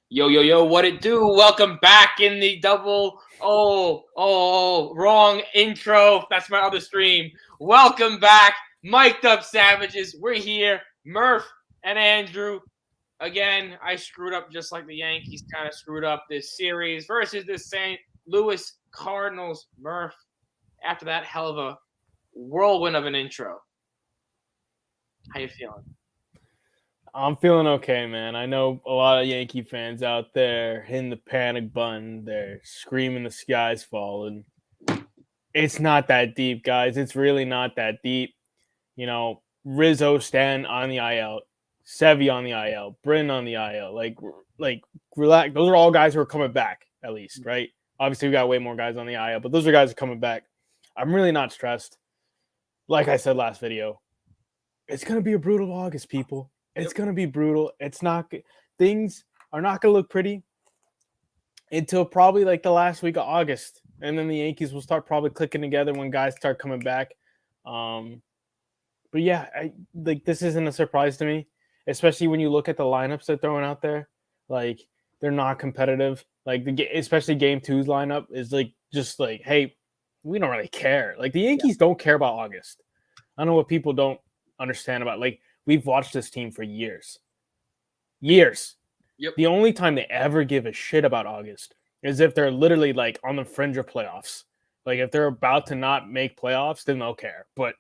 Yo, yo, yo, what it do? Welcome back in the wrong intro. That's my other stream. Welcome back, mic'd up savages. We're here, Murph and Andrew. Again, I screwed up just like the Yankees kind of screwed up this series versus the St. Louis Cardinals. Murph, after that hell of a whirlwind of an intro, how you feeling? I'm feeling okay, man. I know a lot of Yankee fans out there hitting the panic button. They're screaming the sky's falling. It's not that deep, guys. It's really not that deep. Rizzo, Stan on the IL, Sevy on the IL, Bryn on the IL. Like, relax. Those are all guys who are coming back, at least, right? Obviously, we got way more guys on the IL, but those are guys who are coming back. I'm really not stressed. Like I said last video, it's going to be a brutal August, people. It's going to be brutal. Things are not going to look pretty until probably like the last week of August. And then the Yankees will start probably clicking together when guys start coming back. But yeah, this isn't a surprise to me, especially when you look at the lineups they're throwing out there. Like, they're not competitive. Like, especially Game 2's lineup is just like, hey, we don't really care. Like, the Yankees don't care about August. I don't know what people don't understand about. Like, we've watched this team for years. Yep. The only time they ever give a shit about August is if they're literally like on the fringe of playoffs. Like, if they're about to not make playoffs, then they'll care. But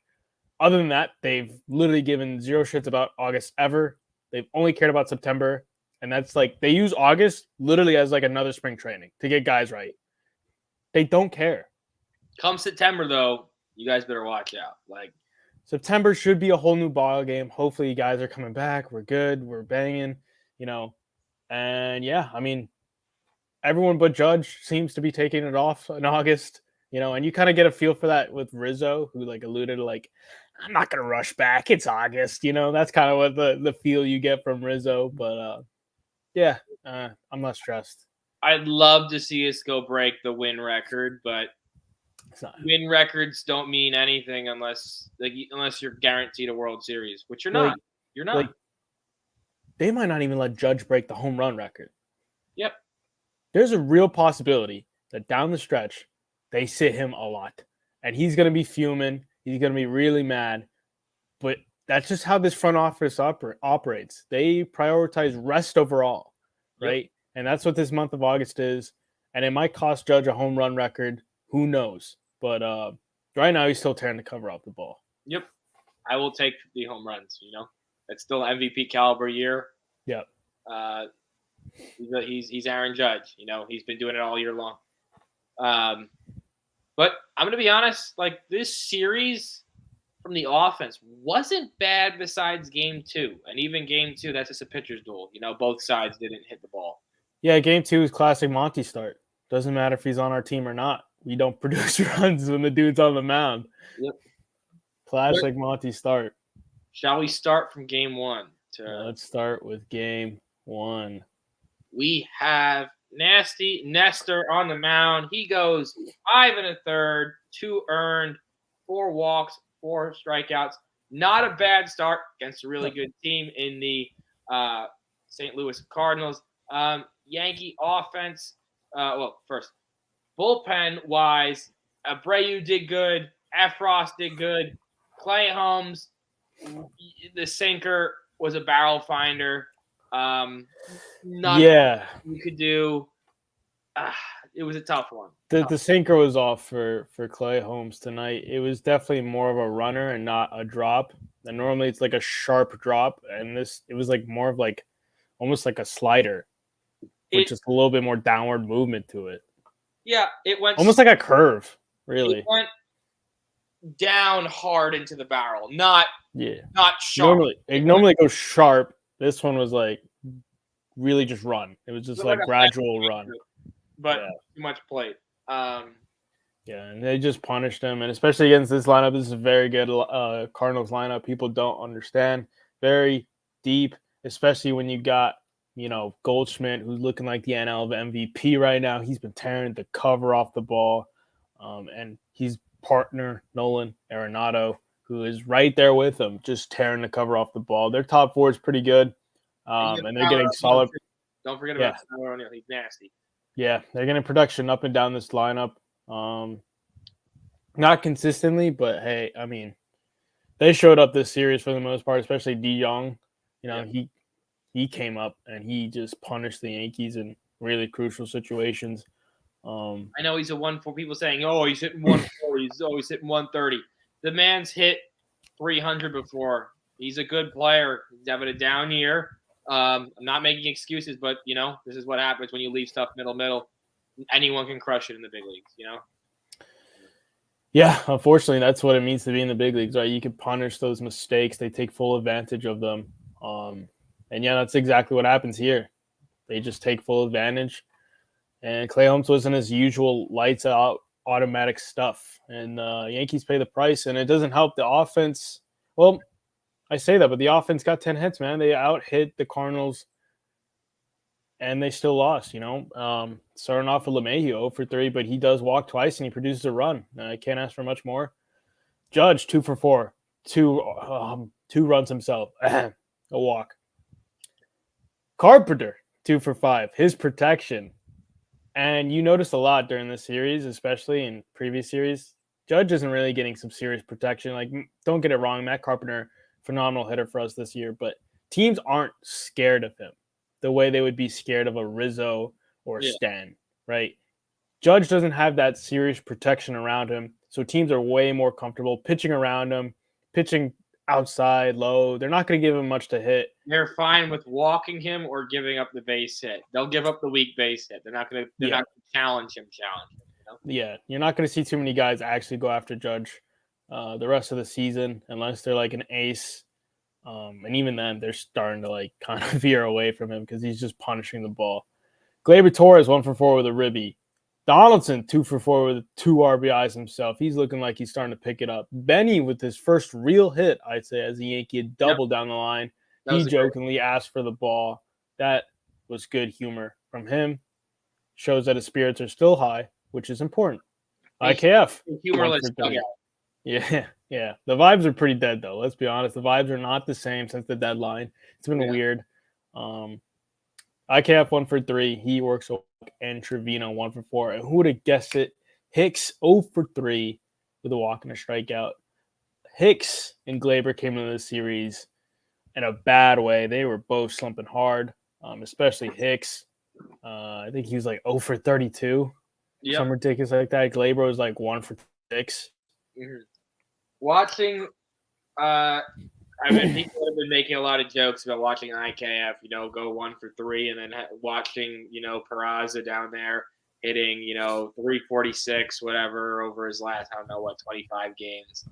other than that, they've literally given zero shits about August ever. They've only cared about September. And that's like, they use August literally as like another spring training to get guys right. They don't care. Come September, though, you guys better watch out. Like, September should be a whole new ball game. Hopefully, you guys are coming back. We're good. We're banging, And yeah, I mean, everyone but Judge seems to be taking it off in August, and you kind of get a feel for that with Rizzo, who like alluded to like, I'm not going to rush back. It's August, That's kind of what the feel you get from Rizzo. But yeah, I'm not stressed. I'd love to see us go break the win record, but win records don't mean anything unless you're guaranteed a World Series, which you're not. You're not. They might not even let Judge break the home run record. Yep. There's a real possibility that down the stretch, they sit him a lot. And he's going to be fuming. He's going to be really mad. But that's just how this front office operates. They prioritize rest overall, right? Yep. And that's what this month of August is. And it might cost Judge a home run record. Who knows? But right now, he's still tearing the cover off the ball. Yep. I will take the home runs, It's still an MVP caliber year. Yep. He's Aaron Judge. He's been doing it all year long. But I'm going to be honest, like, this series from the offense wasn't bad besides Game 2. And even Game 2, that's just a pitcher's duel. Both sides didn't hit the ball. Yeah, Game 2 is classic Monty start. Doesn't matter if he's on our team or not. We don't produce runs when the dude's on the mound. Yep. Classic Monty start. Shall we start from Game 1? Let's start with Game 1. We have Nasty Nestor on the mound. He goes 5 1/3, 2 earned, 4 walks, 4 strikeouts. Not a bad start against a really good team in the St. Louis Cardinals. Yankee offense. First, bullpen-wise, Abreu did good. Efros did good. Clay Holmes, the sinker, was a barrel finder. You could do. It was a tough one. The sinker was off for Clay Holmes tonight. It was definitely more of a runner and not a drop. And normally it's like a sharp drop, and it was like more of like almost like a slider, with just a little bit more downward movement to it. Yeah, it went almost like a curve. Really, it went down hard into the barrel, not sharp. Normally goes sharp. This one was like really just run. It was just like gradual run, but too much plate. Yeah, and they just punished him, and especially against this lineup. This is a very good Cardinals lineup. People don't understand. Very deep, especially when you got Goldschmidt, who's looking like the NL MVP right now. He's been tearing the cover off the ball, and his partner Nolan Arenado, who is right there with him, just tearing the cover off the ball. Their top four is pretty good, and they're getting solid. Don't forget Yeah. about Tyler O'Neill. He's nasty. Yeah, they're getting production up and down this lineup. Not consistently, but hey, I mean, they showed up this series for the most part, especially De Jong. You know, he came up and he just punished the Yankees in really crucial situations. I know he's a 1-4. People saying, "Oh, he's hitting 1-4. He's always hitting 130." The man's hit 300 before. He's a good player. He's having a down year. I'm not making excuses, but this is what happens when you leave stuff middle. Anyone can crush it in the big leagues. Yeah, unfortunately, that's what it means to be in the big leagues, right? You can punish those mistakes; they take full advantage of them. And yeah, that's exactly what happens here. They just take full advantage. And Clay Holmes wasn't his usual lights out automatic stuff. And Yankees pay the price, and it doesn't help the offense. Well, I say that, but the offense got 10 hits, man. They out hit the Cardinals, and they still lost, Starting off with LeMahieu 0 for 3, but he does walk twice, and he produces a run. I can't ask for much more. Judge, 2 for 4. Two runs himself. A walk. Carpenter, 2 for 5. His protection. And you notice a lot during this series, especially in previous series. Judge isn't really getting some serious protection. Like, don't get it wrong, Matt Carpenter, phenomenal hitter for us this year, but teams aren't scared of him the way they would be scared of a Rizzo or Stan, right? Judge doesn't have that serious protection around him, so teams are way more comfortable pitching around him, pitching outside, low. They're not going to give him much to hit. They're fine with walking him or giving up the base hit. They'll give up the weak base hit. They're not going to challenge him. Yeah, you're not going to see too many guys actually go after Judge the rest of the season unless they're like an ace. And even then, they're starting to like kind of veer away from him because he's just punishing the ball. Gleyber Torres 1 for 4 with a ribby. Donaldson 2 for 4 with 2 RBIs himself. He's looking like he's starting to pick it up. Benny with his first real hit, I'd say, as a Yankee had doubled down the line. He jokingly asked for the ball. That was good humor from him. Shows that his spirits are still high, which is important. IKF. Humorless dugout. Yeah. The vibes are pretty dead, though. Let's be honest. The vibes are not the same since the deadline. It's been weird. IKF 1 for 3. He works, and Trevino 1 for 4. And who would have guessed it? Hicks 0 for 3 with a walk and a strikeout. Hicks and Gleyber came into the series in a bad way. They were both slumping hard, especially Hicks. I think he was like 0 for 32. Some ridiculous like that. Gleyber was like 1 for 6. Mm-hmm. Watching, people have been making a lot of jokes about watching IKF, go 1 for 3, and then watching, Peraza down there hitting, 346, whatever, over his last, 25 games.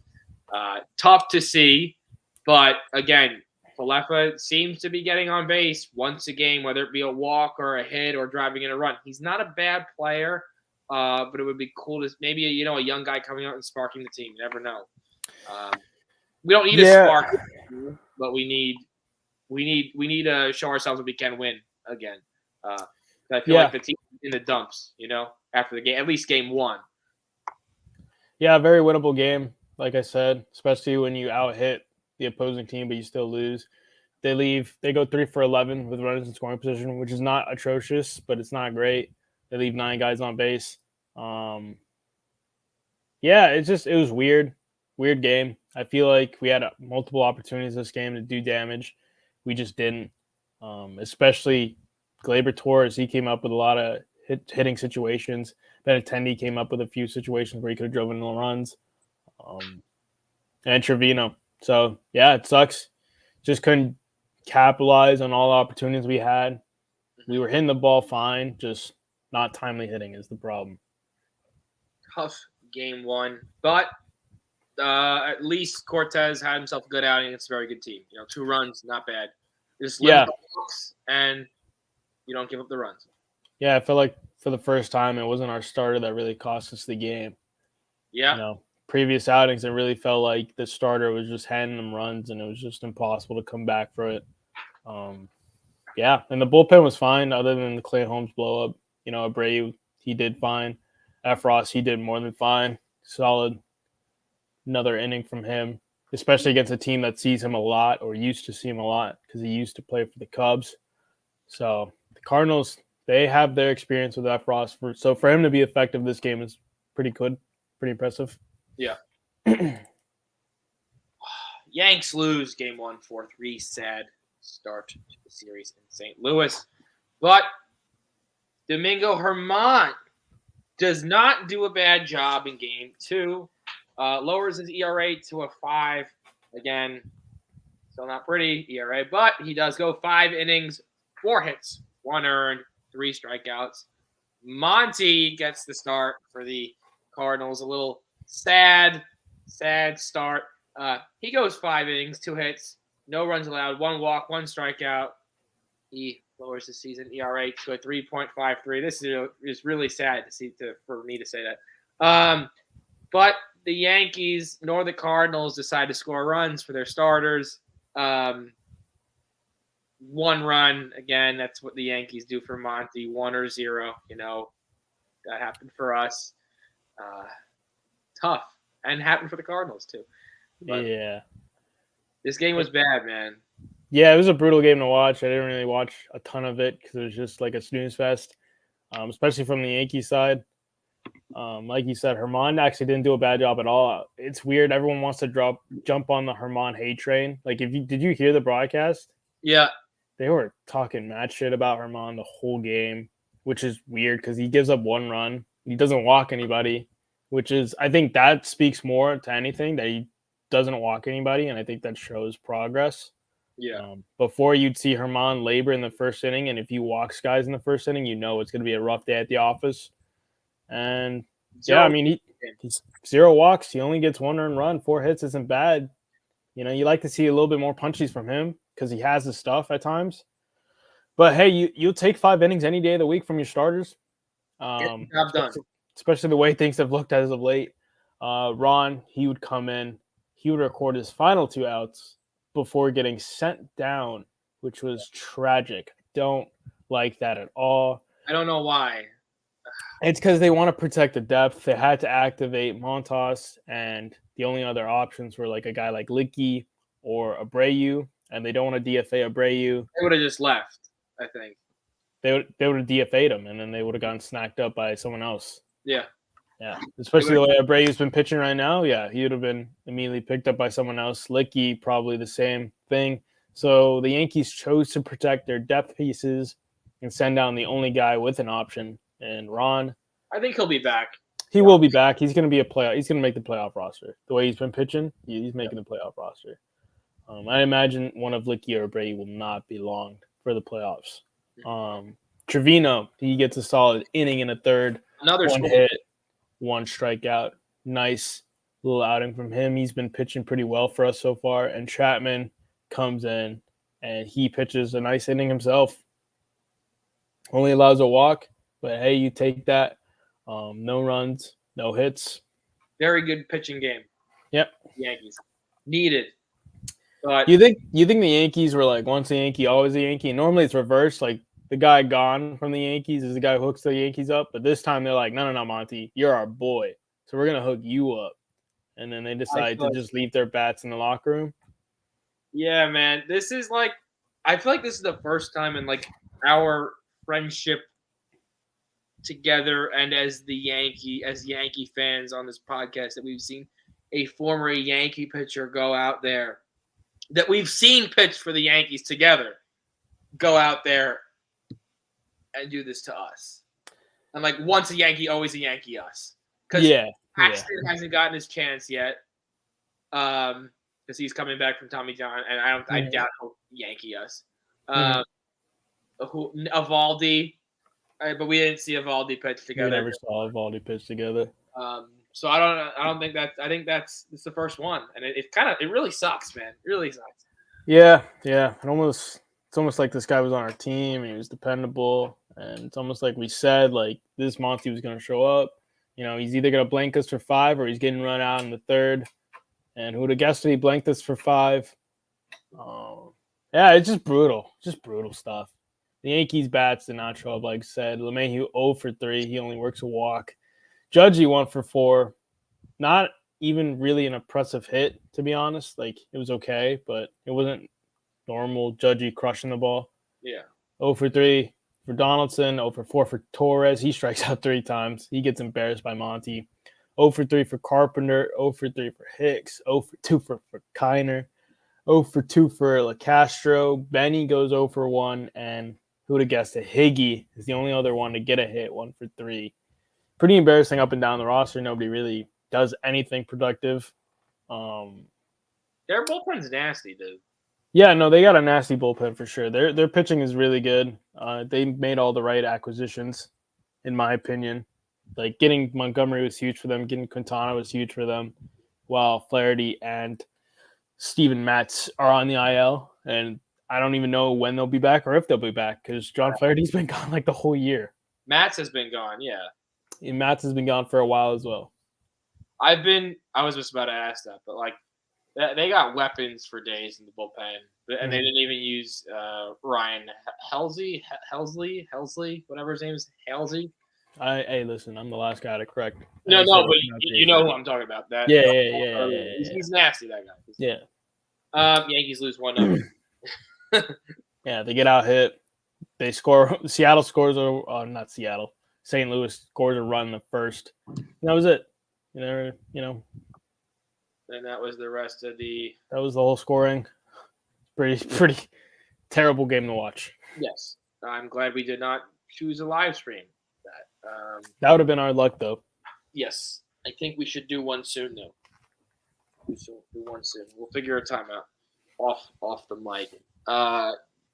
Tough to see, but again, Falefa seems to be getting on base once a game, whether it be a walk or a hit or driving in a run. He's not a bad player, but it would be cool to maybe a young guy coming out and sparking the team. You never know. We don't need a spark, but we need to show ourselves that we can win again. I feel like the team in the dumps, after the game, at least game 1. Yeah, very winnable game, like I said, especially when you out hit the opposing team, but you still lose. They go 3 for 11 with runners in scoring position, which is not atrocious, but it's not great. They leave 9 guys on base. It was weird. Weird game. I feel like we had multiple opportunities this game to do damage. We just didn't. Especially Gleyber Torres, he came up with a lot of hitting situations. Benintendi came up with a few situations where he could have driven the runs. And Trevino. So, yeah, it sucks. Just couldn't capitalize on all the opportunities we had. We were hitting the ball fine, just not timely hitting is the problem. Tough game 1, but at least Cortez had himself a good outing. It's a very good team. 2 runs, not bad. Just limit the books and you don't give up the runs. Yeah, I feel like for the first time, it wasn't our starter that really cost us the game. Yeah. Previous outings, it really felt like the starter was just handing them runs, and it was just impossible to come back for it. And the bullpen was fine other than the Clay Holmes blow-up. Abreu, he did fine. Efros, he did more than fine. Solid. Another inning from him, especially against a team that sees him a lot or used to see him a lot because he used to play for the Cubs. So the Cardinals, they have their experience with that roster. So for him to be effective this game is pretty good, pretty impressive. Yeah. Yanks lose game 1 4-3. Sad start to the series in St. Louis. But Domingo Germán does not do a bad job in game 2. Lowers his ERA to a 5. Again, still not pretty ERA, but he does go 5 innings, 4 hits, 1 earned, 3 strikeouts. Monty gets the start for the Cardinals. A little sad start. He goes 5 innings, 2 hits, no runs allowed, 1 walk, 1 strikeout. He lowers the season ERA to a 3.53. This is really sad to see for me to say that. But the Yankees nor the Cardinals decide to score runs for their starters. 1 run, again, that's what the Yankees do for Monty, 1 or 0. That happened for us. Tough. And happened for the Cardinals, too. But yeah. This game was bad, man. Yeah, it was a brutal game to watch. I didn't really watch a ton of it because it was just like a snooze fest, especially from the Yankees side. Like you said, Germán actually didn't do a bad job at all. It's weird. Everyone wants to jump on the Germán hate train. Like, did you hear the broadcast? Yeah. They were talking mad shit about Germán the whole game, which is weird because he gives up 1 run. He doesn't walk anybody, which is, I think that speaks more to anything that he doesn't walk anybody, and I think that shows progress. Yeah. Before you'd see Germán labor in the first inning, and if he walks guys in the first inning, it's going to be a rough day at the office. And I mean, he's 0 walks. He only gets 1 earned run. 4 hits isn't bad. You like to see a little bit more punches from him because he has the stuff at times. But hey, you'll take 5 innings any day of the week from your starters. Get the job done. Especially the way things have looked as of late. Ron, he would come in. He would record his final 2 outs before getting sent down, which was tragic. Don't like that at all. I don't know why. It's because they want to protect the depth. They had to activate Montas, and the only other options were like a guy like Licky or Abreu, and they don't want to DFA Abreu. They would have just left, I think. They would have DFA'd him, and then they would have gotten snacked up by someone else. Yeah. Yeah, especially the way Abreu's been pitching right now. Yeah, he would have been immediately picked up by someone else. Licky, probably the same thing. So the Yankees chose to protect their depth pieces and send down the only guy with an option, and Ron. I think he'll be back. He will be back. He's going to be a playoff. He's going to make the playoff roster. The way he's been pitching, he's making the playoff roster. I imagine one of Licky or Abreu will not be long for the playoffs. Trevino, he gets a solid inning in a third. Another 1 hit, 1 strikeout. Nice little outing from him. He's been pitching pretty well for us so far. And Chapman comes in, and he pitches a nice inning himself. Only allows a walk, but hey, you take that. No runs, no hits. Very good pitching game. Yep. Yankees needed. But you think the Yankees were like once a Yankee, always a Yankee? Normally it's reversed. Like the guy gone from the Yankees is the guy who hooks the Yankees up. But this time they're like, no, Monty, you're our boy. So we're gonna hook you up. And then they decide to just leave their bats in the locker room. Yeah, man. This is like, I feel like this is the first time in like our friendship together and as Yankee fans on this podcast that we've seen a former Yankee pitcher go out there that we've seen pitch for the Yankees together go out there and do this to us. And like once a Yankee, always a Yankee us. Because Paxton hasn't gotten his chance yet. Because he's coming back from Tommy John, and I doubt he'll Yankee us. Evaldi, but we didn't see Evaldi pitch together. We never saw Evaldi pitch together. So I don't think that. I think it's the first one, and it really sucks, man. It really sucks. Yeah. It's almost like this guy was on our team. He was dependable, and it's almost like we said like this Monty was going to show up. He's either going to blank us for 5 or he's getting run out in the third. And who would have guessed that he blanked us for 5? It's just brutal. Just brutal stuff. The Yankees bats did not show up, like I said. LeMahieu 0 for 3. He only works a walk. Judgy 1 for 4. Not even really an impressive hit, to be honest. Like, it was okay, but it wasn't normal Judgy crushing the ball. Yeah. 0 for 3 for Donaldson. 0 for 4 for Torres. He strikes out 3 times. He gets embarrassed by Monty. 0 for 3 for Carpenter. 0 for 3 for Hicks. 0 for 2 for Kiner. 0 for 2 for LaCastro. Benny goes 0 for 1. And who would have guessed it? Higgy is the only other one to get a hit, 1 for 3. Pretty embarrassing up and down the roster. Nobody really does anything productive. Their bullpen's nasty, dude. Yeah, no, they got a nasty bullpen for sure. Their pitching is really good. They made all the right acquisitions, in my opinion. Like getting Montgomery was huge for them. Getting Quintana was huge for them. While Flaherty and Steven Matz are on the IL, and I don't even know when they'll be back or if they'll be back because John Flaherty's been gone like the whole year. Matz has been gone, yeah. And Matz has been gone for a while as well. I was just about to ask that, but like they got weapons for days in the bullpen, and they didn't even use Ryan Helsley, whatever his name is, Helsley. Hey, listen, I'm the last guy to correct. No, but you know who I'm talking about. That yeah. He's nasty, that guy. Yeah. Yankees lose 1-0. Yeah, they get out hit. They score. Seattle scores. Not Seattle. St. Louis scores a run in the first. And that was it. And that was the rest of the. That was the whole scoring. Pretty terrible game to watch. Yes, I'm glad we did not choose a live stream. That would have been our luck, though. Yes, I think we should do one soon, though. We should do one soon. We'll figure a time out off the mic.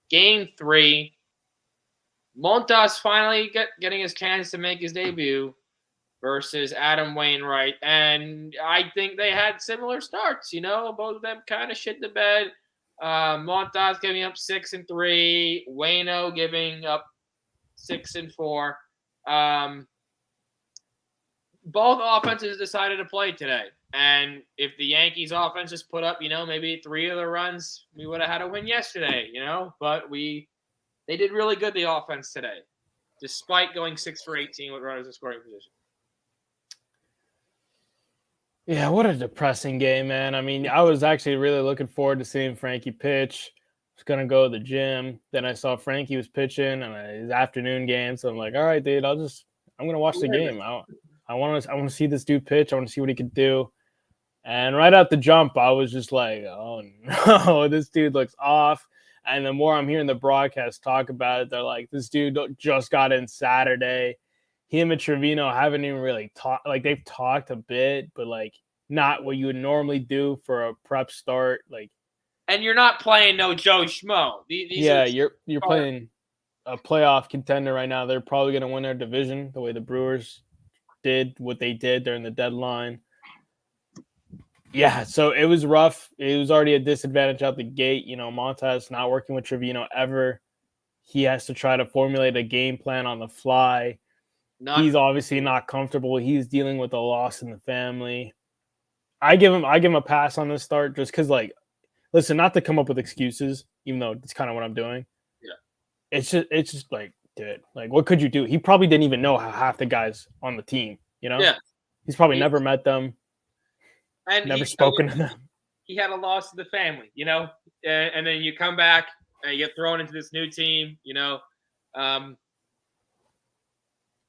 Game 3. Montas finally getting his chance to make his debut versus Adam Wainwright. And I think they had similar starts, both of them kind of shit the bed. Montas giving up 6 and 3, Waino giving up 6 and 4. Both offenses decided to play today. And if the Yankees offense just put up, maybe 3 of the runs, we would have had a win yesterday, But they did really good, the offense today, despite going 6 for 18 with runners in scoring position. Yeah, what a depressing game, man. I mean, I was actually really looking forward to seeing Frankie pitch. I was going to go to the gym. Then I saw Frankie was pitching and his afternoon game. So I'm like, all right, dude, I'm going to watch the game. I want to see this dude pitch. I want to see what he could do. And right out the jump, I was just like, oh, no, this dude looks off. And the more I'm hearing the broadcast talk about it, they're like, this dude just got in Saturday. Him and Trevino haven't even really talked. Like, they've talked a bit, but, like, not what you would normally do for a prep start. Like, and you're not playing no Joe Schmo. You're playing a playoff contender right now. They're probably going to win their division the way the Brewers did what they did during the deadline. Yeah, so it was rough. It was already a disadvantage out the gate. Montas not working with Trevino ever. He has to try to formulate a game plan on the fly. He's obviously not comfortable. He's dealing with a loss in the family. I give him a pass on this start just because, like, listen, not to come up with excuses, even though it's kind of what I'm doing. Yeah. It's just like, dude, like, what could you do? He probably didn't even know how half the guys on the team, Yeah. He's probably never met them. And never spoken to them. He had a loss to the family, and then you come back and you get thrown into this new team,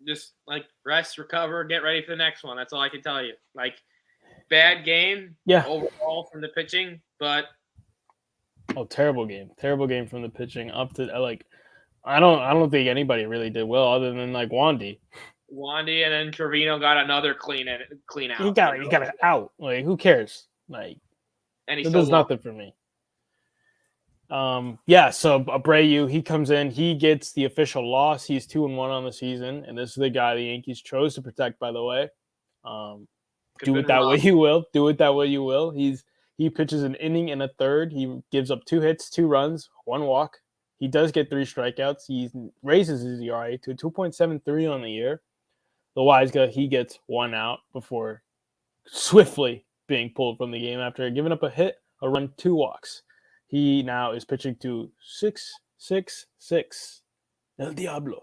just like rest, recover, get ready for the next one. That's all I can tell you. Like, bad game overall from the pitching, but terrible game from the pitching up to like I don't think anybody really did well other than like Wandy, and then Trevino got another clean out. He got it out. Like, who cares? Like, and it does nothing for me. So Abreu, he comes in, he gets the official loss. He's 2-1 on the season, and this is the guy the Yankees chose to protect, by the way. Do it that way you will. He pitches an inning and a third. He gives up 2 hits, 2 runs, 1 walk. He does get 3 strikeouts. He raises his ERA to 2.73 on the year. The wise guy, he gets 1 out before swiftly being pulled from the game after giving up a hit, a run, 2 walks. He now is pitching to 6-6-6. El Diablo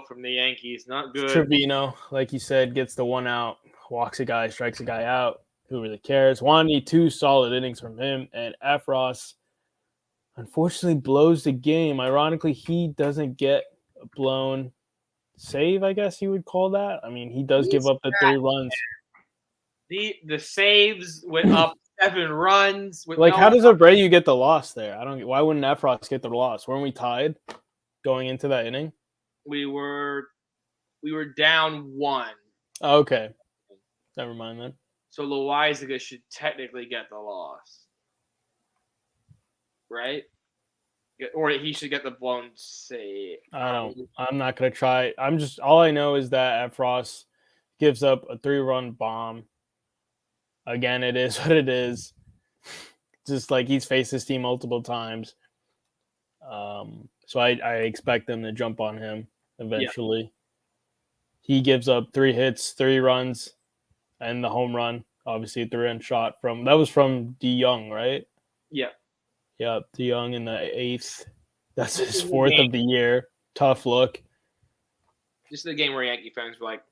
from the Yankees. Not good. Trevino, like you said, gets the 1 out, walks a guy, strikes a guy out. Who really cares? Wandy, 2 solid innings from him. And Efros, unfortunately blows the game. Ironically, he doesn't get a blown save, I guess you would call that. I mean, he does give up the 3 runs. The saves with up 7 runs with Like, no how does Abreu get the loss there? I don't. Why wouldn't Efros get the loss? Weren't we tied going into that inning? we were down 1. Oh, okay, never mind then. So Loizaga should technically get the loss, right? Or he should get the blown save. I'm not gonna try. All I know is that Efros gives up a 3-run bomb. Again, it is what it is. Just like he's faced this team multiple times. So I expect them to jump on him eventually. Yeah. He gives up 3 hits, 3 runs, and the home run. Obviously, a 3-run shot that was from DeYoung, right? Yeah. Yeah, DeYoung in the 8th. That's his 4th of the year. Tough look. This is the game where Yankee fans were like,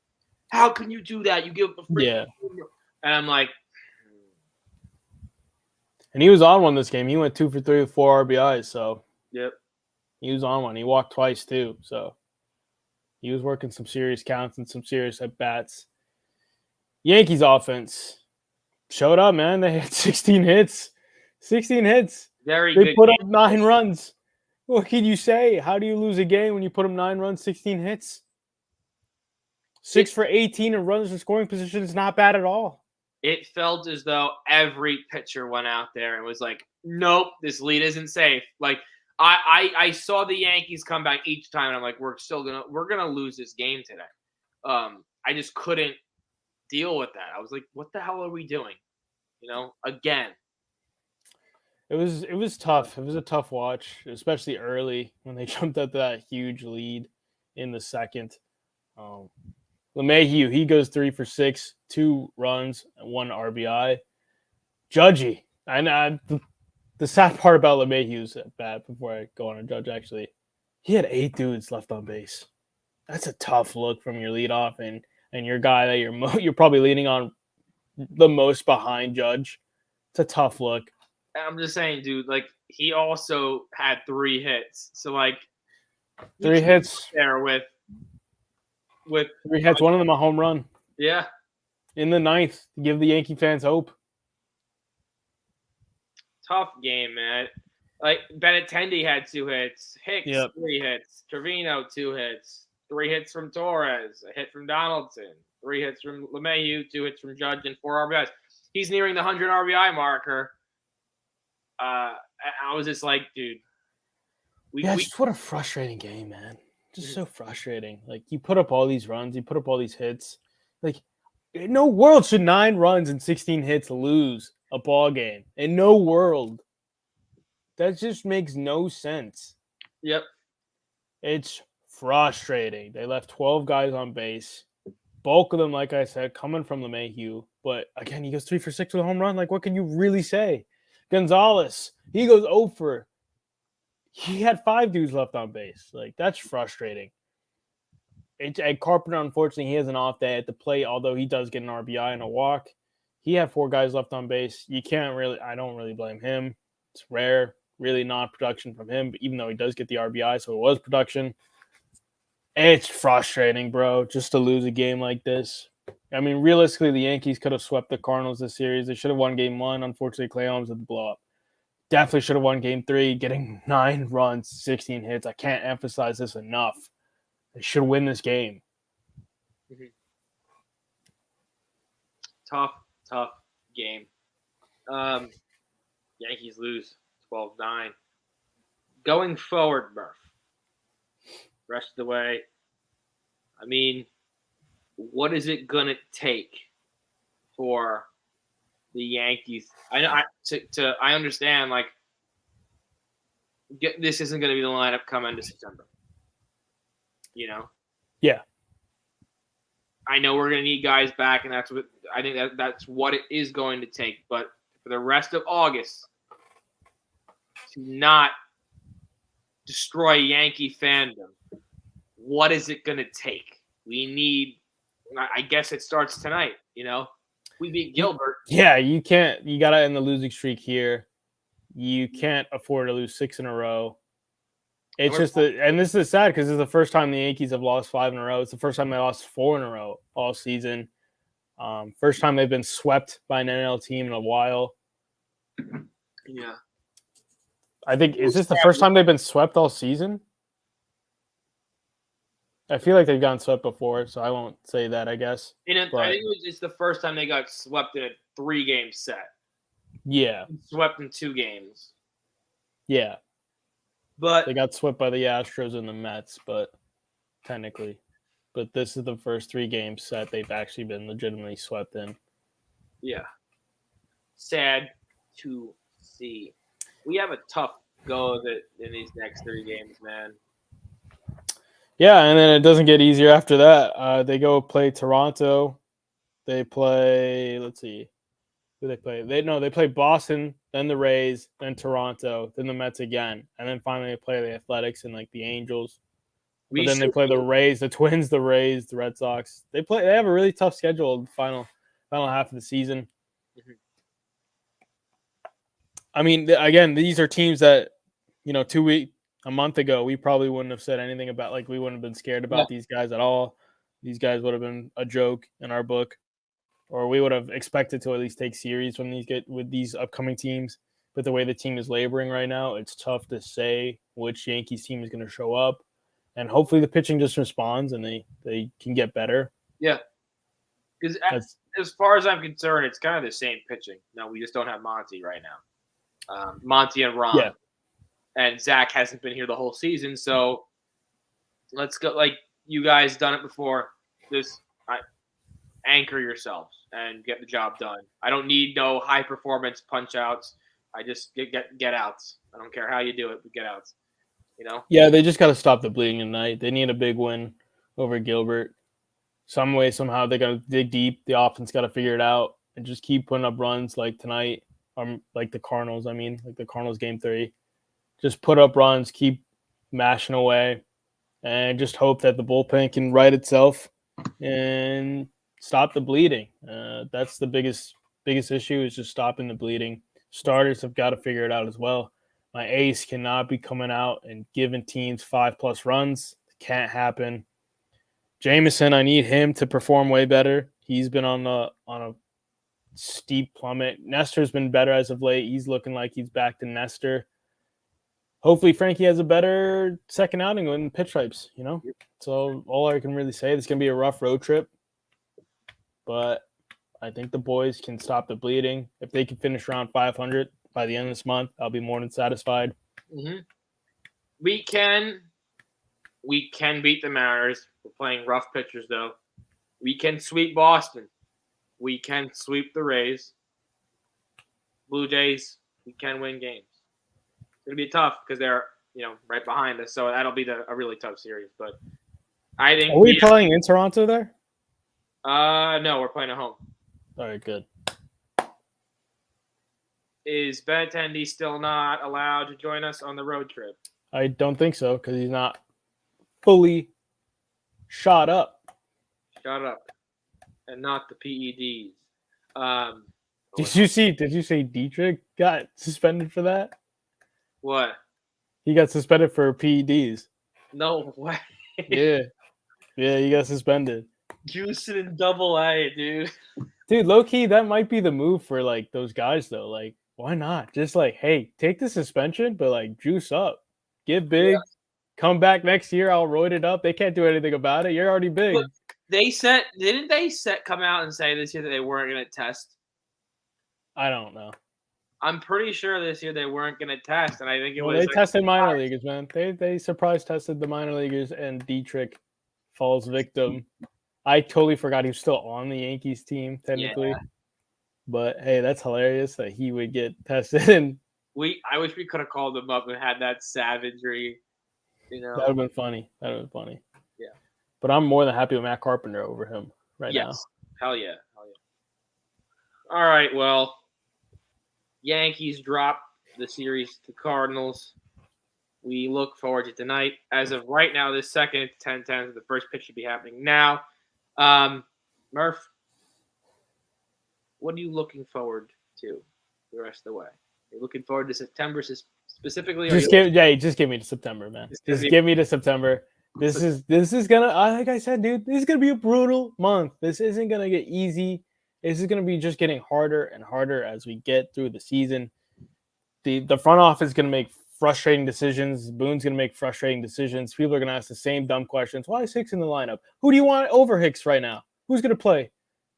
"How can you do that? You give up a freaking..." And I'm like, and he was on one this game. He went 2 for 3 with 4 RBIs. So yep, he was on one. He walked twice too. So he was working some serious counts and some serious at bats. Yankees offense showed up, man. They had 16 hits. 16 hits. Very good. They put up 9 runs. What can you say? How do you lose a game when you put up 9 runs, 16 hits? 6 for 18 and runners in scoring position is not bad at all. It felt as though every pitcher went out there and was like, "Nope, this lead isn't safe." Like I saw the Yankees come back each time, and I'm like, we're gonna lose this game today. I just couldn't deal with that. I was like, what the hell are we doing? Again. It was tough. It was a tough watch, especially early when they jumped up that huge lead in the second. LeMahieu, he goes 3 for 6, 2 runs, and 1 RBI. Judgy, and the sad part about LeMahieu's bat, before I go on to Judge, actually, he had 8 dudes left on base. That's a tough look from your leadoff and your guy that you're probably leaning on the most behind Judge. It's a tough look. I'm just saying, dude, like, he also had 3 hits. So, like, 3 hits there with 3 hits, one of them a home run. Yeah. In the 9th, to give the Yankee fans hope. Tough game, man. Like, Benintendi had 2 hits, Hicks 3 hits, Trevino 2 hits, 3 hits from Torres, a hit from Donaldson, 3 hits from LeMahieu, 2 hits from Judge, and 4 RBIs. He's nearing the 100 RBI marker. I was just like, dude. Just what a frustrating game, man. Just so frustrating. Like, you put up all these runs, you put up all these hits. Like, in no world should 9 runs and 16 hits lose a ball game. In no world. That just makes no sense. Yep. It's frustrating. They left 12 guys on base. Bulk of them, like I said, coming from LeMahieu. But, again, he goes 3 for 6 with a home run. Like, what can you really say? Gonzalez, he goes 0 for. He had 5 dudes left on base. Like, that's frustrating. And Carpenter, unfortunately, he has an off day at the plate, although he does get an RBI and a walk. He had 4 guys left on base. I don't really blame him. It's rare, really not production from him, but even though he does get the RBI, so it was production. It's frustrating, bro, just to lose a game like this. I mean, realistically, the Yankees could have swept the Cardinals this series. They should have won game 1. Unfortunately, Clay Holmes had the blow up. Definitely should have won game 3, getting 9 runs, 16 hits. I can't emphasize this enough. They should win this game. Mm-hmm. Tough game. Yankees lose 12-9. Going forward, Murph, rest of the way, I mean, what is it going to take for the Yankees? I understand, like, this isn't going to be the lineup come into September. Yeah. I know we're going to need guys back, and that's what I think that's what it is going to take. But for the rest of August, to not destroy Yankee fandom, what is it going to take? We need. I guess it starts tonight. We beat Gilbert. Yeah, you can't. You got to end the losing streak here. You can't afford to lose 6 in a row. It's just and this is sad because this is the first time the Yankees have lost 5 in a row. It's the first time they lost 4 in a row all season. First time they've been swept by an NL team in a while. Yeah. I think, is this the first time they've been swept all season? I feel like they've gotten swept before, so I won't say that, I guess. I think it's the first time they got swept in a 3-game set. Yeah. Swept in 2 games. Yeah. But they got swept by the Astros and the Mets, but technically. But this is the first 3-game set they've actually been legitimately swept in. Yeah. Sad to see. We have a tough go of it in these next 3 games, man. Yeah, and then it doesn't get easier after that. They go play Toronto. They play, let's see, who they play? They play Boston, then the Rays, then Toronto, then the Mets again, and then finally they play the Athletics and like the Angels. But then they play the Rays, the Twins, the Rays, the Red Sox. They have a really tough schedule in the final half of the season. Mm-hmm. I mean, again, these are teams that, a month ago, we probably wouldn't have said anything about, like, we wouldn't have been scared about these guys at all. These guys would have been a joke in our book, or we would have expected to at least take series with these upcoming teams. But the way the team is laboring right now, it's tough to say which Yankees team is going to show up. And hopefully the pitching just responds and they can get better. Yeah. Because as far as I'm concerned, it's kind of the same pitching. No, we just don't have Monty right now. Monty and Ron. Yeah. And Zach hasn't been here the whole season, so let's go. Like, you guys done it before. Just anchor yourselves and get the job done. I don't need no high performance punch outs. I just get outs. I don't care how you do it, but get outs. Yeah, they just got to stop the bleeding tonight. They need a big win over Gilbert. Some way, somehow, they got to dig deep. The offense got to figure it out and just keep putting up runs like tonight, like the Cardinals. Like the Cardinals game 3. Just put up runs, keep mashing away, and just hope that the bullpen can right itself and stop the bleeding. That's the biggest issue, is just stopping the bleeding. Starters have got to figure it out as well. My ace cannot be coming out and giving teams 5+ runs. It can't happen. Jameson, I need him to perform way better. He's been on a steep plummet. Nestor's been better as of late. He's looking like he's back to Nestor. Hopefully Frankie has a better second outing in pinstripes, So all I can really say, it's going to be a rough road trip. But I think the boys can stop the bleeding. If they can finish around 500 by the end of this month, I'll be more than satisfied. Mm-hmm. We can beat the Mariners. We're playing rough pitchers, though. We can sweep Boston. We can sweep the Rays. Blue Jays, we can win games. It's going to be tough because they're, right behind us. So that'll be a really tough series. But I think. Are we playing in Toronto there? No, we're playing at home. All right, good. Is Benintendi still not allowed to join us on the road trip? I don't think so, because he's not fully shot up. Shut up. And not the PEDs. Did you see Dietrich got suspended for that? What? He got suspended for PEDs. No way. Yeah, he got suspended. Juicing in AA, dude. Dude, low key, that might be the move for like those guys though. Like, why not? Just like, hey, take the suspension, but like juice up, get big, come back next year. I'll roid it up. They can't do anything about it. You're already big. But didn't they come out and say this year that they weren't going to test? I don't know. I'm pretty sure this year they weren't going to test, and I think they tested minor leaguers, man. They surprise tested the minor leaguers, and Dietrich falls victim. I totally forgot he was still on the Yankees team, technically. Yeah. But, hey, that's hilarious that he would get tested. And I wish we could have called him up and had that savagery. That would have been funny. Yeah. But I'm more than happy with Matt Carpenter over him right now. Hell yeah. All right, well, Yankees drop the series to Cardinals. We look forward to tonight. As of right now, this second 10-10, the first pitch should be happening now. Murph, what are you looking forward to the rest of the way You're looking forward to September specifically. Just give me to September, man. Just give me to September. This is gonna, like I said, dude. This is gonna be a brutal month. This isn't gonna get easy. This is gonna be just getting harder and harder as we get through the season. The front office is gonna make frustrating decisions. Boone's gonna make frustrating decisions. People are gonna ask the same dumb questions. Why is Hicks in the lineup? Who do you want over Hicks right now? Who's gonna play?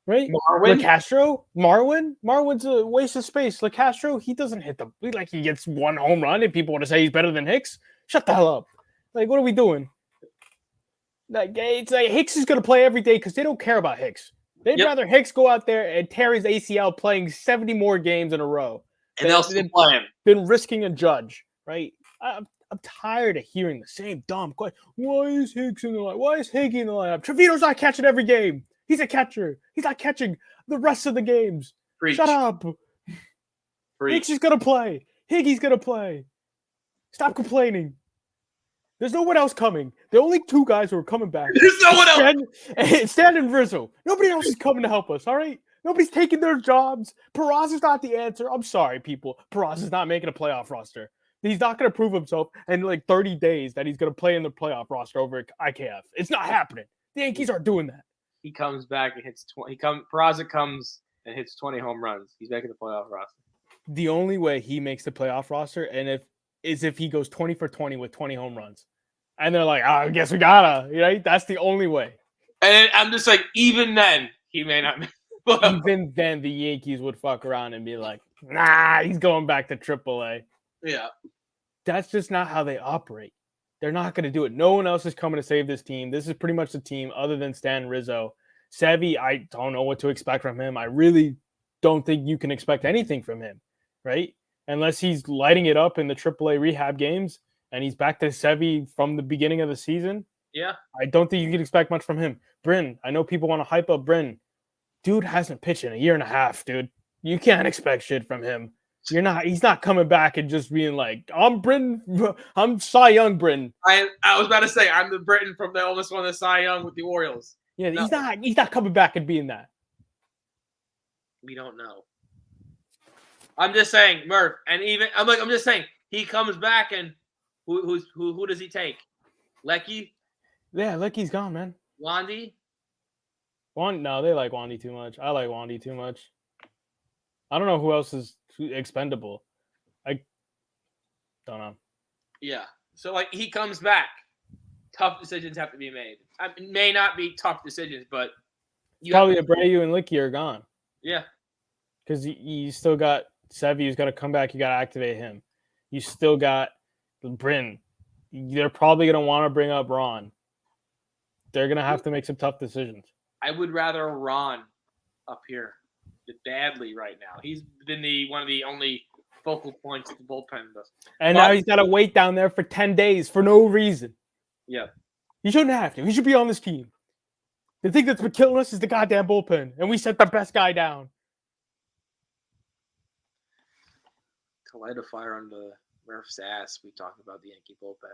Right? Marwin? LeCastro? Marwin's a waste of space. LeCastro, he doesn't hit he gets one home run and people want to say he's better than Hicks. Shut the hell up. Like, what are we doing? Like, it's like Hicks is going to play every day because they don't care about Hicks. They'd rather Hicks go out there and tear his ACL playing 70 more games in a row. And they'll still play him. Than risking a judge, right? I'm tired of hearing the same dumb question. Why is Hicks in the lineup? Why is Higgy in the lineup? Trevino's not catching every game. He's a catcher. He's not catching the rest of the games. Preach. Shut up. Preach. Hicks is going to play. Higgy's going to play. Stop complaining. There's no one else coming. The only two guys who are coming back. There's no one else. Stan and Rizzo. Nobody else is coming to help us, all right? Nobody's taking their jobs. Peraza's not the answer. I'm sorry, people. Peraza's not making a playoff roster. He's not going to prove himself in like 30 days that he's going to play in the playoff roster over at IKF. It's not happening. The Yankees aren't doing that. He comes back and hits 20. Peraza comes and hits 20 home runs. He's making the playoff roster. The only way he makes the playoff roster is if he goes 20 for 20 with 20 home runs. And they're like, I guess we gotta, right? That's the only way. And I'm just like, even then, he may not make Even then, the Yankees would fuck around and be like, nah, he's going back to AAA. Yeah. That's just not how they operate. They're not going to do it. No one else is coming to save this team. This is pretty much the team other than Stan Rizzo. Sevy, I don't know what to expect from him. I really don't think you can expect anything from him, right? Unless he's lighting it up in the AAA rehab games and he's back to Sevy from the beginning of the season. Yeah. I don't think you can expect much from him. Bryn, I know people want to hype up Bryn. Dude hasn't pitched in a year and a half, dude. You can't expect shit from him. He's not coming back and just being like, I'm Cy Young Bryn. I was about to say, I'm the Britain from the almost won the Cy Young with the Orioles. Yeah, no. He's not coming back and being that. We don't know. I'm just saying, Murph, and even I'm just saying, he comes back and who does he take? Lecky? Yeah, Lecky's gone, man. Wandy? No, they like Wandy too much. I like Wandy too much. I don't know who else is expendable. I don't know. Yeah. So, like, he comes back. Tough decisions have to be made. It may not be tough decisions, but probably Abreu and Licky are gone. Yeah. Because you still got Sevy who's got to come back. You got to activate him. You still got Bryn. They're probably going to want to bring up Ron. They're going to have to make some tough decisions. I would rather Ron up here badly right now. He's been one of the only focal points of the bullpen. And now he's got to wait down there for 10 days for no reason. Yeah. He shouldn't have to. He should be on this team. The thing that's been killing us is the goddamn bullpen. And we set the best guy down. To light a fire on the Murph's ass, we talked about the Yankee bullpen.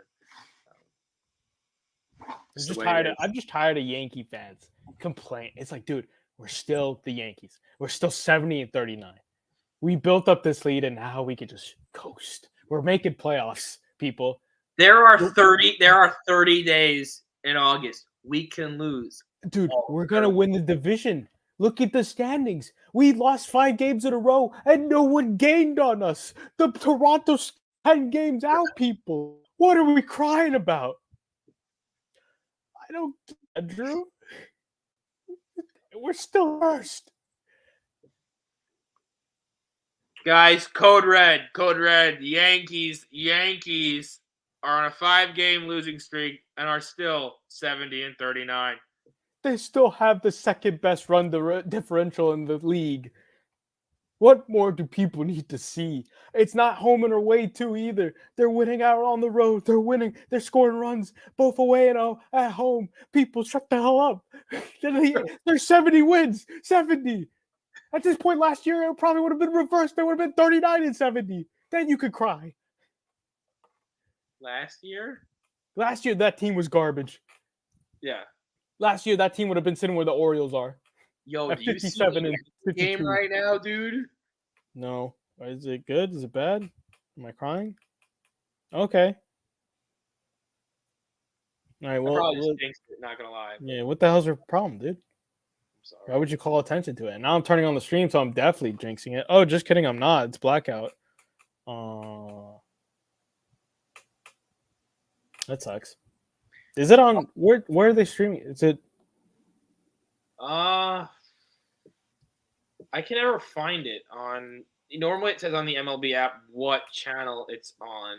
I'm just tired of Yankee fans complain. It's like, dude, we're still the Yankees. We're still 70-39. We built up this lead, and now we can just coast. We're making playoffs, people. There are 30 days in August. We can lose. Dude, we're going to win the division. Look at the standings. We lost 5 games in a row, and no one gained on us. The Toronto's 10 games out, people. What are we crying about? I don't get it, Drew. We're still first. Guys, code red. Yankees are on a 5-game losing streak and are still 70-39. They still have the second best run differential in the league. What more do people need to see? It's not home and away too either. They're winning out on the road. They're winning. They're scoring runs both away and at home. People, shut the hell up. There's 70 wins. 70. At this point last year, it probably would have been reversed. There would have been 39-70. Then you could cry. Last year, that team was garbage. Yeah. Last year, that team would have been sitting where the Orioles are. Yo, at do you 57 see and 52. game right now, dude? No. Is it good? Is it bad? Am I crying? Okay. All right. I Well, probably just jinxed it, not gonna lie. yeah. What the hell's your problem, dude? I'm sorry. Why would you call attention to it? Now I'm turning on the stream, so I'm definitely jinxing it. Oh, just kidding. I'm not. It's blackout. That sucks. Is it on? Where are they streaming? Is it? I can never find it on. Normally, it says on the MLB app what channel it's on.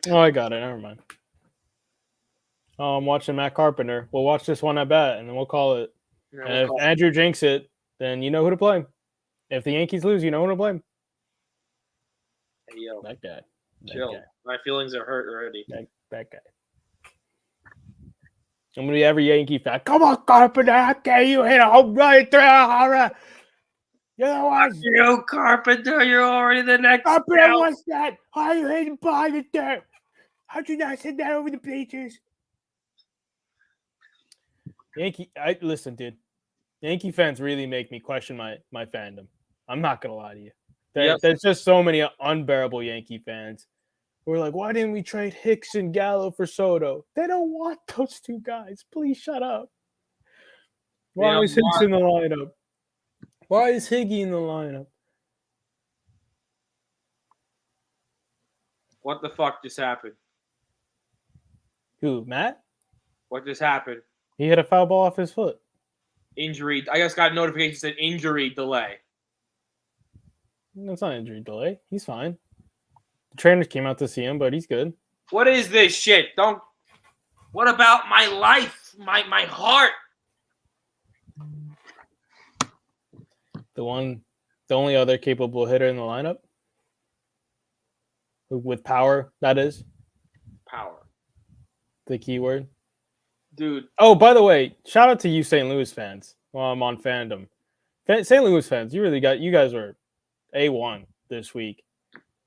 Oh, I got it. Never mind. Oh, I'm watching Matt Carpenter. We'll watch this one at bat, and then we'll call it. And if Andrew jinx it, then you know who to blame. If the Yankees lose, you know who to blame. Hey, yo, That guy. chill. My feelings are hurt already. That guy. I'm gonna be every Yankee fan. Come on, Carpenter! How can you hit a home run? Throw a home run? You're the one. You Carpenter, you're already the next. Carpenter, what's that? How are you hitting behind the dirt? How'd you not send that over the bleachers? Listen, dude. Yankee fans really make me question my fandom. I'm not gonna lie to you. There's just so many unbearable Yankee fans who are like, why didn't we trade Hicks and Gallo for Soto? They don't want those two guys. Please shut up. Why is Hicks in the lineup? Why is Higgy in the lineup? What the fuck just happened? Who, Matt? What just happened? He hit a foul ball off his foot. Injury. I just got a notification that said injury delay. That's not injury delay. He's fine. The trainers came out to see him, but he's good. What is this shit? What about my life? My heart? The only other capable hitter in the lineup? With power, that is. Power. The key word. Dude. Oh, by the way, shout out to you St. Louis fans while I'm on fandom. St. Louis fans, you guys were A1 this week.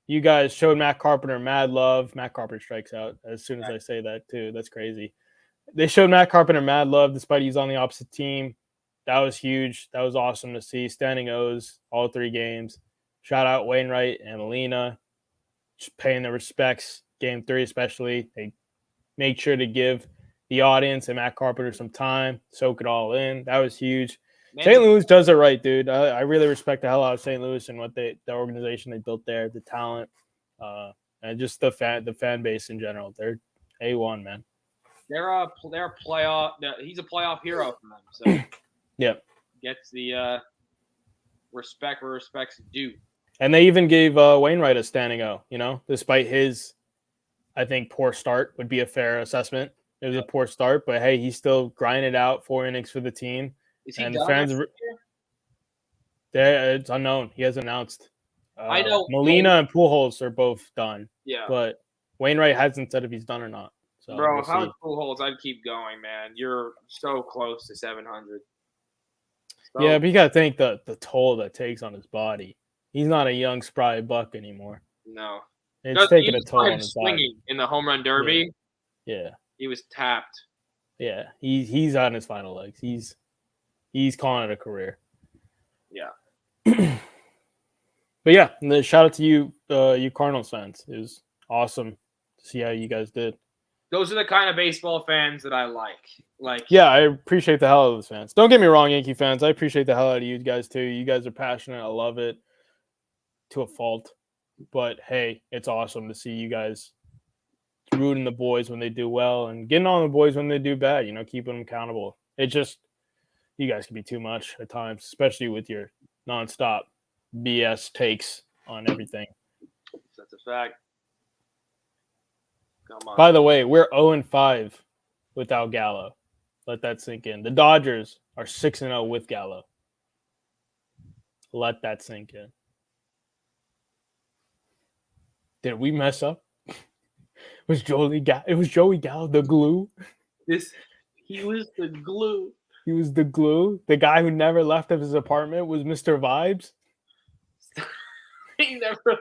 You guys showed Matt Carpenter mad love. Matt Carpenter strikes out as soon as I say that, too. That's crazy. They showed Matt Carpenter mad love despite he's on the opposite team. That was huge. That was awesome to see. Standing O's all 3 games. Shout out Wainwright and Molina. Just paying their respects. Game 3 especially. They made sure to give the audience and Matt Carpenter some time. Soak it all in. That was huge. St. Louis does it right, dude. I really respect the hell out of St. Louis and what the organization they built there, the talent, and just the fan base in general. They're A1, man. They're a playoff. He's a playoff hero for them. So yep, gets the respect where respect's due. And they even gave Wainwright a standing O. You know, despite his, I think, poor start would be a fair assessment. It was a poor start, but hey, he still grinded out 4 innings for the team. Is he and done the fans, it's unknown. He has announced. I know Molina and Pujols are both done. Yeah, but Wainwright hasn't said if he's done or not. So bro, we'll how see. much Pujols? I'd keep going, man. You're so close to 700. So, yeah, but you gotta think the toll that takes on his body. He's not a young spry buck anymore. No, it's taking a toll on his swinging body. In the home run derby. Yeah, he was tapped. Yeah, he's on his final legs. He's calling it a career. Yeah. But yeah, the shout out to you, you Cardinals fans. It was awesome to see how you guys did. Those are the kind of baseball fans that I like. Yeah, I appreciate the hell out of those fans. Don't get me wrong, Yankee fans. I appreciate the hell out of you guys too. You guys are passionate. I love it to a fault. But hey, it's awesome to see you guys rooting the boys when they do well and getting on the boys when they do bad. You know, keeping them accountable. It just, you guys can be too much at times, especially with your nonstop BS takes on everything. That's a fact. Come on. By the way, we're 0-5 without Gallo. Let that sink in. The Dodgers are 6-0 with Gallo. Let that sink in. Did we mess up? Was Joey Gallo the glue? He was the glue. He was the glue. The guy who never left of his apartment was Mr. Vibes. He never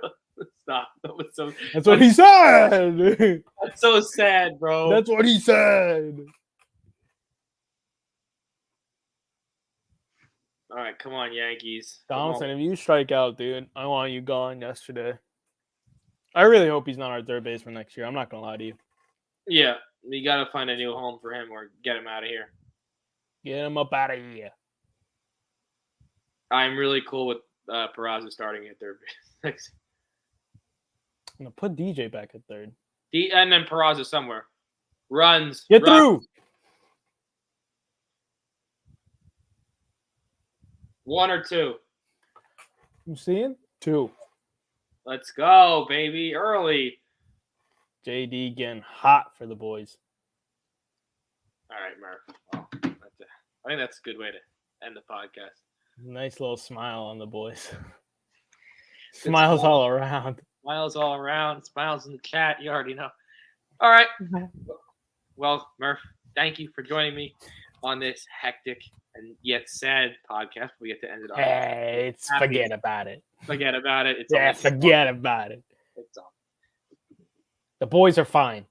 stop. That's what he said. That's so sad, bro. That's what he said. All right, come on, Yankees. Donaldson, if you strike out, dude, I want you gone yesterday. I really hope he's not our third baseman next year. I'm not going to lie to you. Yeah, we got to find a new home for him or get him out of here. Get him up out of here. I'm really cool with Peraza starting at third base. I'm going to put DJ back at third. And then Peraza somewhere. Runs. Get through. 1 or 2. You seeing? 2. Let's go, baby. Early. JD getting hot for the boys. All right, Murph. Well, I think that's a good way to end the podcast. Nice little smile on the boys. Smiles all around. Smiles all around. Smiles in the chat. You already know. All right. Well, Murph, thank you for joining me on this hectic and yet sad podcast. We get to end it on. Hey, forget about it. Forget about it. Forget about it. It's on. The boys are fine.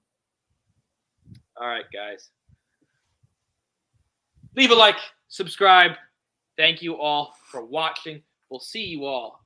All right, guys. Leave a like, subscribe. Thank you all for watching. We'll see you all